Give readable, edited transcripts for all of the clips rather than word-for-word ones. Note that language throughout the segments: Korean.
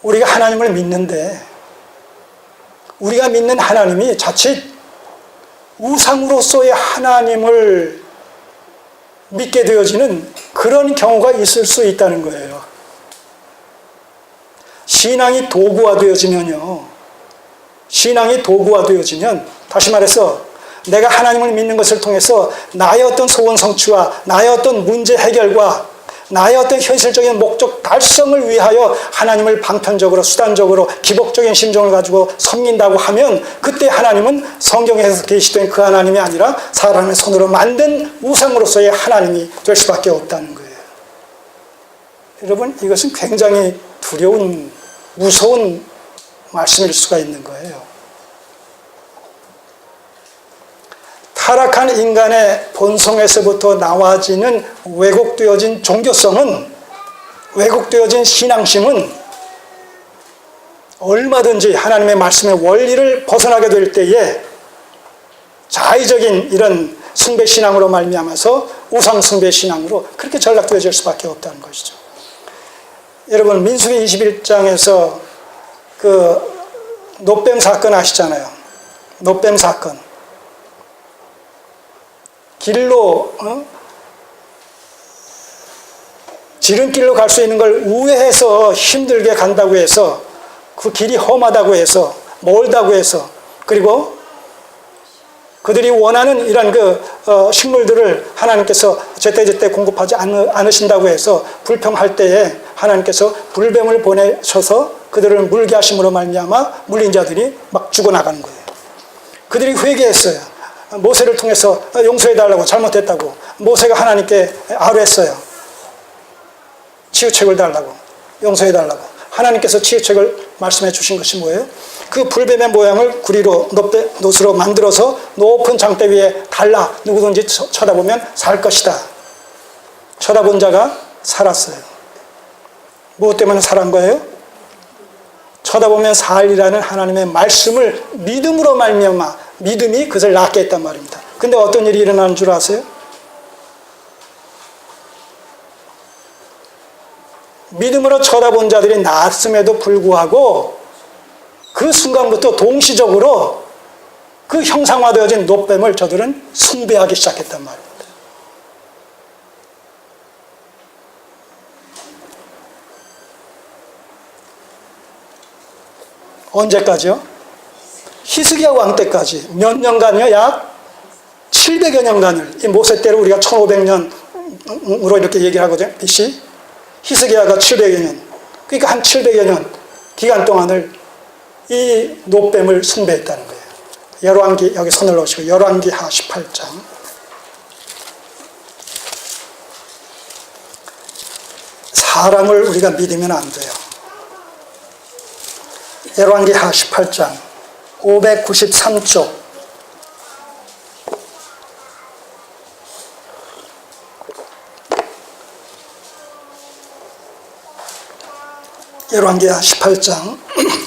우리가 하나님을 믿는데 우리가 믿는 하나님이 자칫 우상으로서의 하나님을 믿게 되어지는 그런 경우가 있을 수 있다는 거예요. 신앙이 도구화되어지면요. 신앙이 도구화되어지면 다시 말해서 내가 하나님을 믿는 것을 통해서 나의 어떤 소원 성취와 나의 어떤 문제 해결과 나의 어떤 현실적인 목적 달성을 위하여 하나님을 방편적으로 수단적으로 기복적인 심정을 가지고 섬긴다고 하면 그때 하나님은 성경에서 계시된 그 하나님이 아니라 사람의 손으로 만든 우상으로서의 하나님이 될 수밖에 없다는 거예요. 여러분, 이것은 굉장히 두려운 무서운 말씀일 수가 있는 거예요. 타락한 인간의 본성에서부터 나와지는 왜곡되어진 종교성은, 왜곡되어진 신앙심은 얼마든지 하나님의 말씀의 원리를 벗어나게 될 때에 자의적인 이런 숭배신앙으로 말미암아서 우상숭배신앙으로 그렇게 전락되어질 수밖에 없다는 것이죠. 여러분, 민수기 21장에서 그 놋뱀 사건 아시잖아요. 놋뱀 사건. 길로 지름길로 갈 수 있는 걸 우회해서 힘들게 간다고 해서 그 길이 험하다고 해서 멀다고 해서 그리고 그들이 원하는 이런 식물들을 하나님께서 제때제때 공급하지 않으신다고 해서 불평할 때에 하나님께서 불뱀을 보내셔서 그들을 물게 하심으로 말미암아 물린 자들이 막 죽어나가는 거예요. 그들이 회개했어요. 모세를 통해서 용서해달라고, 잘못했다고 모세가 하나님께 아뢰었어요. 치유책을 달라고, 용서해달라고. 하나님께서 치유책을 말씀해 주신 것이 뭐예요? 그 불뱀의 모양을 구리로 놋으로 만들어서 높은 장대 위에 달라 누구든지 쳐다보면 살 것이다. 쳐다본 자가 살았어요. 무엇 때문에 살은 거예요? 쳐다보면 살이라는 하나님의 말씀을 믿음으로 말미암아 믿음이 그것을 낫게 했단 말입니다. 근데 어떤 일이 일어나는 줄 아세요? 믿음으로 쳐다본 자들이 낫음에도 불구하고 그 순간부터 동시적으로 그 형상화되어진 놋뱀을 저들은 숭배하기 시작했단 말입니다. 언제까지요? 히스기야 왕 때까지 몇 년간이요? 약 700여 년간을, 이 모세 때로 우리가 1500년으로 이렇게 얘기를 하거든요. BC. 히스기야가 700여 년. 그러니까 한 700여 년 기간 동안을 이 놋뱀을 숭배했다는 거예요. 열왕기, 여기 손을 놓으시고 열왕기하 18장. 사람을 우리가 믿으면 안 돼요. 열왕기하 18장 593쪽. 열왕기하 18장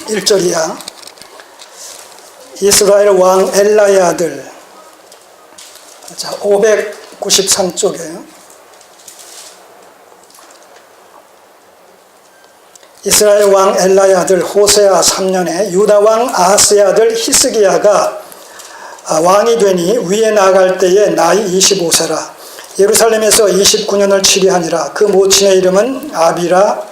1절이야. 이스라엘 왕 엘라의 아들. 자, 593쪽이에요. 이스라엘 왕 엘라의 아들 호세아 3년에 유다 왕 아하스의 아들 히스기야가 왕이 되니 위에 나아갈 때에 나이 25세라. 예루살렘에서 29년을 치리하니라. 그 모친의 이름은 아비라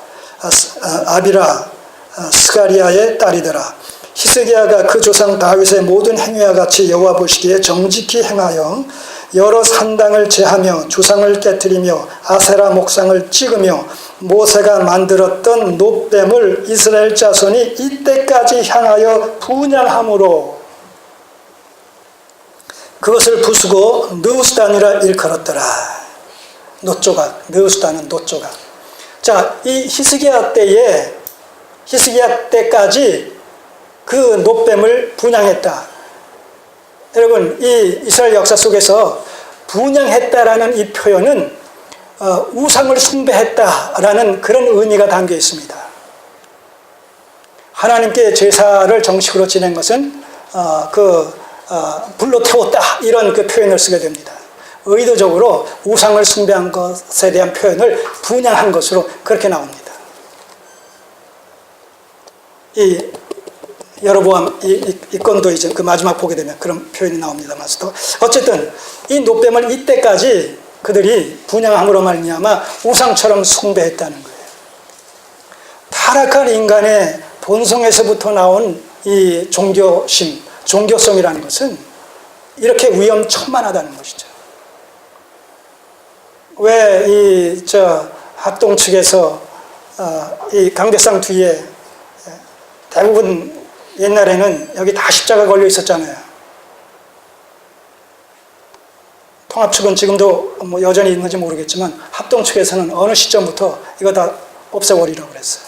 스가리아의 딸이더라. 히스기야가 그 조상 다윗의 모든 행위와 같이 여호와 보시기에 정직히 행하여 여러 산당을 제하며 주상을 깨뜨리며 아세라 목상을 찍으며 모세가 만들었던 놋뱀을 이스라엘 자손이 이때까지 향하여 분양함으로 그것을 부수고 느우스단이라 일컬었더라. 놋조각, 느우스단은 놋조각. 자, 이 히스기야 때까지 그 놋뱀을 분양했다. 여러분, 이 이스라엘 역사 속에서 분양했다라는 이 표현은 우상을 숭배했다라는 그런 의미가 담겨 있습니다. 하나님께 제사를 정식으로 지낸 것은 불로 태웠다, 이런 그 표현을 쓰게 됩니다. 의도적으로 우상을 숭배한 것에 대한 표현을 분양한 것으로 그렇게 나옵니다. 이 여로보암 이 건도 이제 그 마지막 보게 되면 그런 표현이 나옵니다만서도 어쨌든 이 놋뱀을 이때까지 그들이 분향함으로 말미암아 우상처럼 숭배했다는 거예요. 타락한 인간의 본성에서부터 나온 이 종교심, 종교성이라는 것은 이렇게 위험천만하다는 것이죠. 왜 합동 측에서 이 강대상 뒤에 대부분 옛날에는 여기 다 십자가 걸려 있었잖아요. 통합 측은 지금도 뭐 여전히 있는지 모르겠지만 합동 측에서는 어느 시점부터 이거 다 없애버리라고 그랬어요.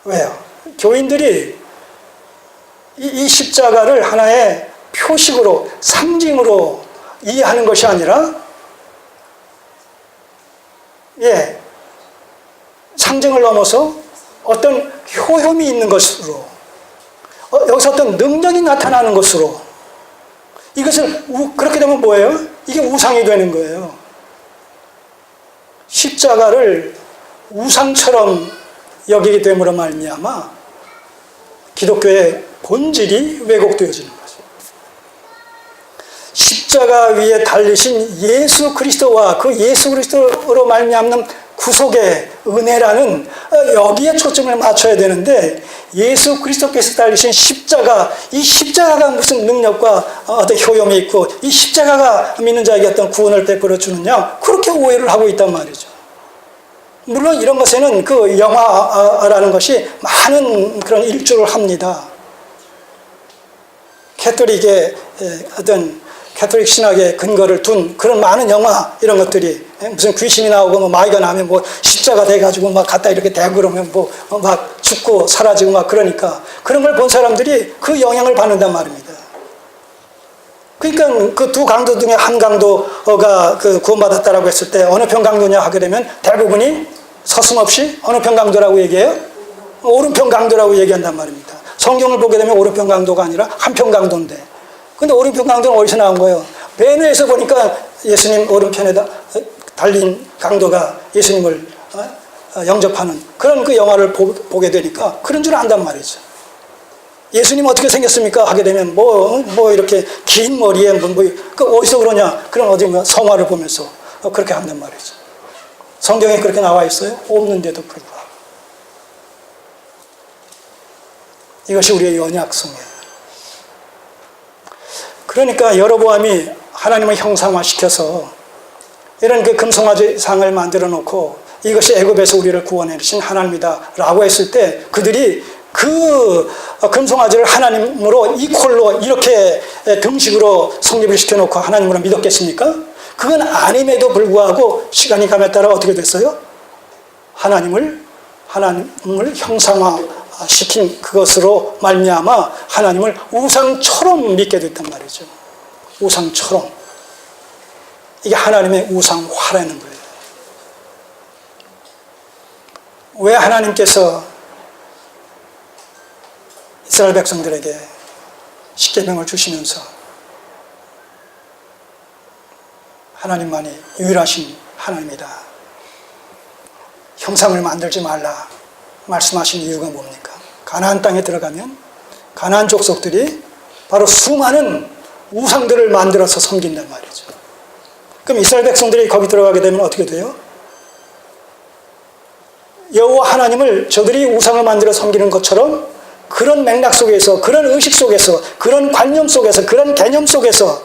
왜요? 교인들이 이 십자가를 하나의 표식으로, 상징으로 이해하는 것이 아니라, 상징을 넘어서 어떤 효험이 있는 것으로, 여기서 어떤 능력이 나타나는 것으로, 이것을 그렇게 되면 뭐예요? 이게 우상이 되는 거예요. 십자가를 우상처럼 여기게 됨으로 말미암아 기독교의 본질이 왜곡되어지는 거죠. 십자가 위에 달리신 예수 그리스도와 그 예수 그리스도로 말미암는 구속의 은혜라는 여기에 초점을 맞춰야 되는데, 예수 그리스도께서 달리신 십자가, 이 십자가가 무슨 능력과 어떤 효용이 있고 이 십자가가 믿는 자에게 어떤 구원을 베풀어 주느냐, 그렇게 오해를 하고 있단 말이죠. 물론 이런 것에는 그 영화라는 것이 많은 그런 일조를 합니다. 캐톨릭의 어떤 캐톨릭 신학의 근거를 둔 그런 많은 영화, 이런 것들이 무슨 귀신이 나오고 뭐 마귀가 나면 뭐 십자가 돼가지고 막 갖다 이렇게 대고 그러면 뭐 막 죽고 사라지고 막 그러니까 그런 걸 본 사람들이 그 영향을 받는단 말입니다. 그러니까 그 두 강도 중에 한 강도가 그 구원받았다라고 했을 때 어느 편 강도냐 하게 되면 대부분이 서슴없이 어느 편 강도라고 얘기해요? 오른편 강도라고 얘기한단 말입니다. 성경을 보게 되면 오른편 강도가 아니라 한편 강도인데, 근데 오른편 강도는 어디서 나온 거예요? 베네에서 보니까 예수님 오른편에다 달린 강도가 예수님을 영접하는 그런 그 영화를 보게 되니까 그런 줄 안단 말이죠. 예수님 어떻게 생겼습니까? 하게 되면 뭐 이렇게 긴 머리에 그 어디서 그러냐? 그런 어디 성화를 보면서 그렇게 한단 말이죠. 성경에 그렇게 나와 있어요? 없는데도 불구하고. 이것이 우리의 연약성이에요. 그러니까 여로보암이 하나님을 형상화시켜서 이런 그 금송아지상을 만들어 놓고 이것이 애굽에서 우리를 구원해 주신 하나님이다 라고 했을 때, 그들이 그 금송아지를 하나님으로 이퀄로 이렇게 등식으로 성립을 시켜놓고 하나님으로 믿었겠습니까? 그건 아님에도 불구하고 시간이 감에 따라 어떻게 됐어요? 하나님을 형상화시킨 그것으로 말미암아 하나님을 우상처럼 믿게 됐단 말이죠. 우상처럼. 이게 하나님의 우상화라는 거예요. 왜 하나님께서 이스라엘 백성들에게 십계명을 주시면서 하나님만이 유일하신 하나님이다, 형상을 만들지 말라 말씀하신 이유가 뭡니까? 가나안 땅에 들어가면 가나안 족속들이 바로 수많은 우상들을 만들어서 섬긴단 말이죠. 그럼 이스라엘 백성들이 거기 들어가게 되면 어떻게 돼요? 여호와 하나님을 저들이 우상을 만들어 섬기는 것처럼 그런 맥락 속에서, 그런 의식 속에서, 그런 관념 속에서, 그런 개념 속에서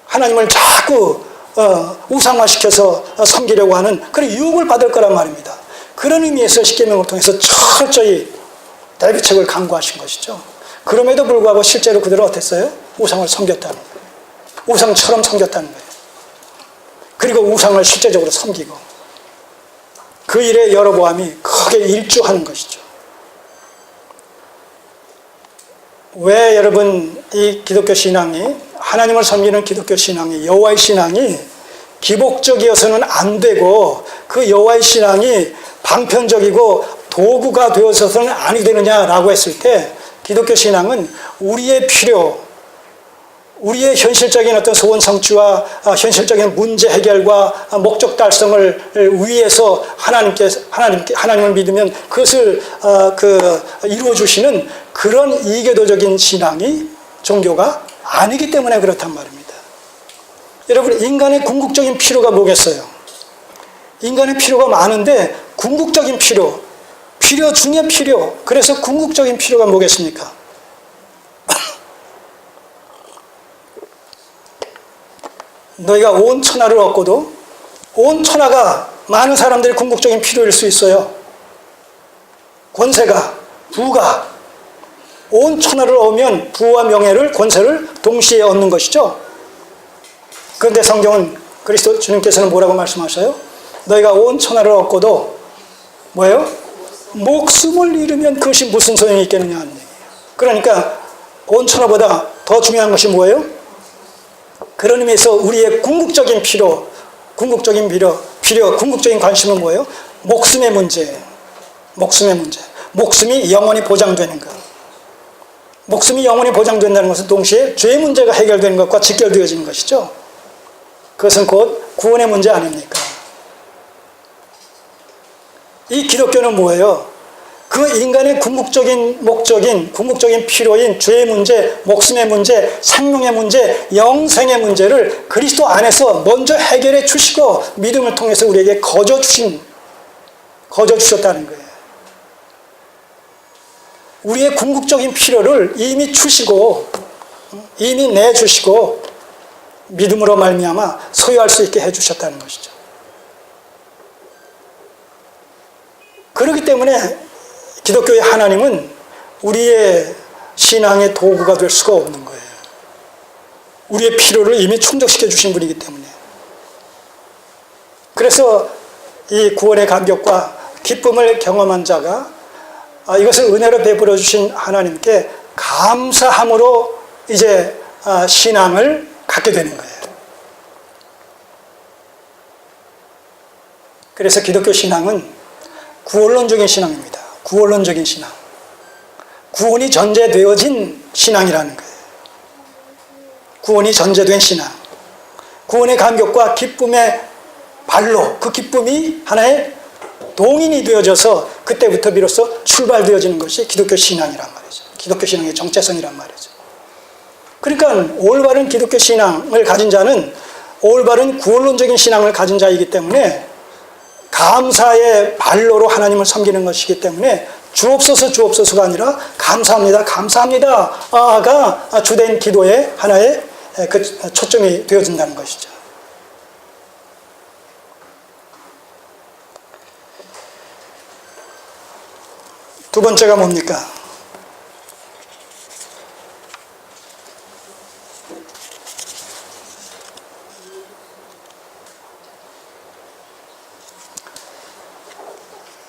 하나님을 자꾸 우상화시켜서 섬기려고 하는 그런 유혹을 받을 거란 말입니다. 그런 의미에서 십계명을 통해서 철저히 대비책을 강구하신 것이죠. 그럼에도 불구하고 실제로 그들은 어땠어요? 우상을 섬겼다는 거예요. 우상처럼 섬겼다는 거예요. 그리고 우상을 실제적으로 섬기고, 그 일에 여로보암이 크게 일조하는 것이죠. 왜 여러분 이 기독교 신앙이, 하나님을 섬기는 기독교 신앙이, 여호와의 신앙이 기복적이어서는 안 되고 그 여호와의 신앙이 방편적이고 도구가 되어서는 아니 되느냐라고 했을 때, 기독교 신앙은 우리의 필요, 우리의 현실적인 어떤 소원 성취와 현실적인 문제 해결과 목적 달성을 위해서 하나님을 믿으면 그것을 이루어 주시는 그런 이교도적인 신앙이 종교가 아니기 때문에 그렇단 말입니다. 여러분, 인간의 궁극적인 필요가 뭐겠어요? 인간의 필요가 많은데 궁극적인 필요 중에 필요, 그래서 궁극적인 필요가 뭐겠습니까? 너희가 온 천하를 얻고도 온 천하가 많은 사람들의 궁극적인 필요일 수 있어요. 권세가, 부가, 온 천하를 얻으면 부와 명예를, 권세를 동시에 얻는 것이죠. 그런데 성경은 그리스도 주님께서는 뭐라고 말씀하셔요? 너희가 온 천하를 얻고도 뭐예요? 목숨을 잃으면 그것이 무슨 소용이 있겠느냐 하는 얘기예요. 그러니까 온 천하보다 더 중요한 것이 뭐예요? 그런 의미에서 우리의 궁극적인 필요, 궁극적인 관심은 뭐예요? 목숨의 문제예요. 목숨의 문제. 목숨이 영원히 보장되는 것. 목숨이 영원히 보장된다는 것은 동시에 죄의 문제가 해결되는 것과 직결되어지는 것이죠. 그것은 곧 구원의 문제 아닙니까? 이 기독교는 뭐예요? 그 인간의 궁극적인 목적인, 궁극적인 필요인 죄의 문제, 목숨의 문제, 생명의 문제, 영생의 문제를 그리스도 안에서 먼저 해결해 주시고 믿음을 통해서 우리에게 거저 주셨다는 거예요. 우리의 궁극적인 필요를 이미 주시고, 이미 내주시고 믿음으로 말미암아 소유할 수 있게 해주셨다는 것이죠. 그렇기 때문에 기독교의 하나님은 우리의 신앙의 도구가 될 수가 없는 거예요. 우리의 필요를 이미 충족시켜 주신 분이기 때문에. 그래서 이 구원의 감격과 기쁨을 경험한 자가 이것을 은혜로 베풀어 주신 하나님께 감사함으로 이제 신앙을 갖게 되는 거예요. 그래서 기독교 신앙은 구원론적인 신앙입니다. 구원론적인 신앙. 구원이 전제되어진 신앙이라는 거예요. 구원이 전제된 신앙. 구원의 감격과 기쁨의 발로 그 기쁨이 하나의 동인이 되어져서 그때부터 비로소 출발되어지는 것이 기독교 신앙이란 말이죠. 기독교 신앙의 정체성이란 말이죠. 그러니까 올바른 기독교 신앙을 가진 자는 올바른 구원론적인 신앙을 가진 자이기 때문에 감사의 발로로 하나님을 섬기는 것이기 때문에 주옵소서가 아니라 감사합니다가 주된 기도의 하나의 그 초점이 되어진다는 것이죠. 두 번째가 뭡니까?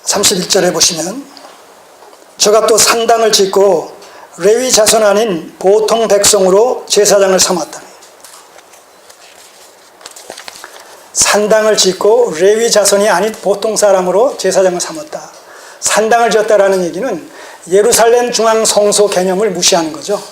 (31절에) 보시면 저가 또 산당을 짓고 레위 자손 아닌 보통 백성으로 제사장을 삼았다니. 산당을 짓고 레위 자손이 아닌 보통 사람으로 제사장을 삼았다. 산당을 지었다라는 얘기는 예루살렘 중앙 성소 개념을 무시하는 거죠.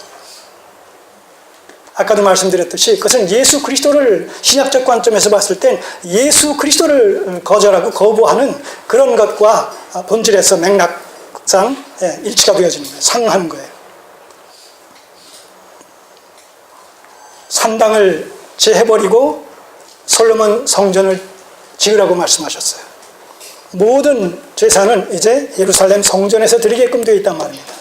아까도 말씀드렸듯이 그것은 예수 그리스도를 신약적 관점에서 봤을 땐 예수 그리스도를 거절하고 거부하는 그런 것과 본질에서 맥락상 일치가 되어지는 거예요. 상하는 거예요. 산당을 제해버리고 솔로몬 성전을 지으라고 말씀하셨어요. 모든 제사는 이제 예루살렘 성전에서 드리게끔 되어 있단 말입니다.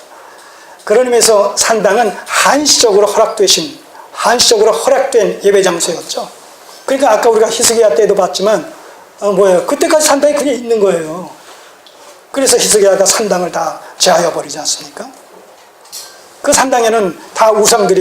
그런 의미에서 산당은 한시적으로 허락된 예배 장소였죠. 그러니까 아까 우리가 히스기야 때도 봤지만 뭐예요? 그때까지 산당이 그냥 있는 거예요. 그래서 히스기야가 산당을 다 제하여 버리지 않습니까? 그 산당에는 다 우상들이